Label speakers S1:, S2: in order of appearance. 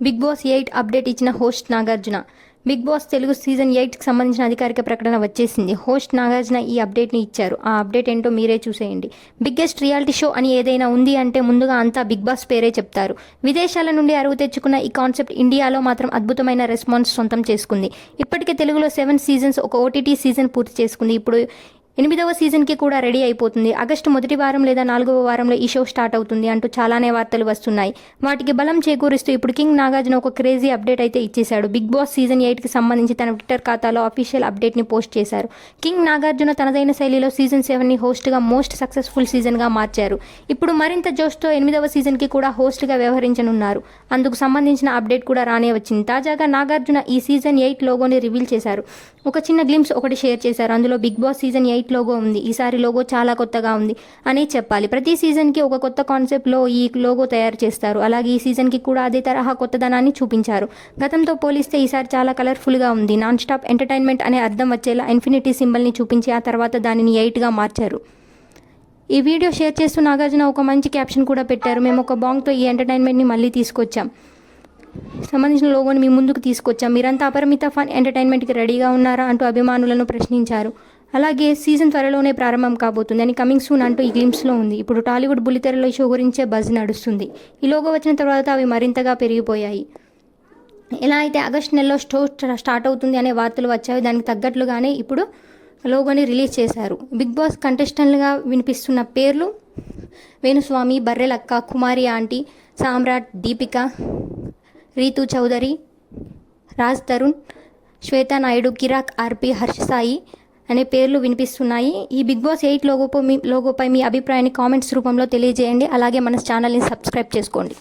S1: Big Boss 8 update ఇచ్చిన host Nagarjuna. Bigg Boss Telugu season 8కి సంబంధించిన అధికారిక ప్రకటన వచ్చేసింది. హోస్ట్ నాగార్జున ఈ అప్డేట్ని ఇచ్చారు. ఆ అప్డేట్ ఏంటో మీరే చూసేయండి. బిగ్గెస్ట్ రియాలిటీ షో అని ఏదైనా ఉంది అంటే ముందుగా అంతా బిగ్ బాస్ పేరే చెప్తారు. విదేశాల నుండి అరువు తెచ్చుకున్న ఈ కాన్సెప్ట్ ఇండియాలో మాత్రం అద్భుతమైన రెస్పాన్స్ సొంతం చేసుకుంది. ఇప్పటికే తెలుగులో 7 సీజన్స్, ఒక ఓటీటీ సీజన్ పూర్తి చేసుకుంది. ఇప్పుడు 8వ సీజన్కి కూడా రెడీ అయిపోతుంది. ఆగస్టు మొదటి వారం లేదా 4వ వారంలో ఈ షో స్టార్ట్ అవుతుంది అంటూ చాలానే వార్తలు వస్తున్నాయి. వాటికి బలం చేకూరుస్తూ ఇప్పుడు కింగ్ నాగార్జున ఒక క్రేజీ అప్డేట్ అయితే ఇచ్చేశాడు. బిగ్ బాస్ సీజన్ 8కి సంబంధించి తన ట్విట్టర్ ఖాతాలో అఫీషియల్ అప్డేట్ని పోస్ట్ చేశారు. కింగ్ నాగార్జున తనదైన శైలిలో సీజన్ 7ని హోస్ట్గా మోస్ట్ సక్సెస్ఫుల్ సీజన్గా మార్చారు. ఇప్పుడు మరింత జోష్తో 8వ సీజన్కి కూడా హోస్ట్గా వ్యవహరించనున్నారు. అందుకు సంబంధించిన అప్డేట్ కూడా రానే వచ్చింది. తాజాగా నాగార్జున ఈ సీజన్ 8 లోగోని రివీల్ చేశారు. ఒక చిన్న గ్లింప్స్ ఒకటి షేర్ చేశారు. అందులో బిగ్ బాస్ సీజన్ 8 లోగో ఉంది. ఈసారి లోగో చాలా కొత్తగా ఉంది అని చెప్పాలి. ప్రతి సీజన్కి ఒక కొత్త కాన్సెప్ట్లో ఈ లోగో తయారు చేస్తారు. అలాగే ఈ సీజన్కి కూడా అదే తరహా కొత్తదనాన్ని చూపించారు. గతంతో పోలిస్తే ఈసారి చాలా కలర్ఫుల్గా ఉంది. నాన్ స్టాప్ ఎంటర్టైన్మెంట్ అనే అర్థం వచ్చేలా ఇన్ఫినిటీ సింబల్ని చూపించి ఆ తర్వాత దానిని 8గా మార్చారు. ఈ వీడియో షేర్ చేస్తూ నాగార్జున ఒక మంచి క్యాప్షన్ కూడా పెట్టారు. మేము ఒక బాంగ్తో ఈ ఎంటర్టైన్మెంట్ని మళ్ళీ తీసుకొచ్చాం. సంబంధించిన లోగోని మీ ముందుకు తీసుకొచ్చాం. మీరంతా అపరిమిత ఫన్ ఎంటర్టైన్మెంట్కి రెడీగా ఉన్నారా అంటూ అభిమానులను ప్రశ్నించారు. అలాగే సీజన్ త్వరలోనే ప్రారంభం కాబోతుంది అని కమింగ్ సూన్ అంటూ ఈ గ్లింప్స్లో ఉంది. ఇప్పుడు టాలీవుడ్ బుల్లితెరలో ఈ షో గురించే బజ్ నడుస్తుంది. ఈ లోగో వచ్చిన తర్వాత అవి మరింతగా పెరిగిపోయాయి. ఎలా అయితే ఆగస్టు నెలలో షో స్టార్ట్ అవుతుంది అనే వార్తలు వచ్చాయి. దానికి తగ్గట్లుగానే ఇప్పుడు లోగోని రిలీజ్ చేశారు. బిగ్ బాస్ కంటెస్టెంట్లుగా వినిపిస్తున్న పేర్లు వేణుస్వామి, బర్రెలక్క, కుమారి ఆంటీ, సామ్రాట్, దీపిక, రీతు చౌదరి, రాజ్ తరుణ్, శ్వేతా నాయుడు, కిరాక్, ఆర్పి, హర్ష సాయి అనే పేర్లు వినిపిస్తున్నాయి. ఈ బిగ్ బాస్ 8 లోగోపై మీ అభిప్రాయాన్ని కామెంట్స్ రూపంలో తెలియజేయండి. అలాగే మన ఛానల్ని సబ్స్క్రైబ్ చేసుకోండి.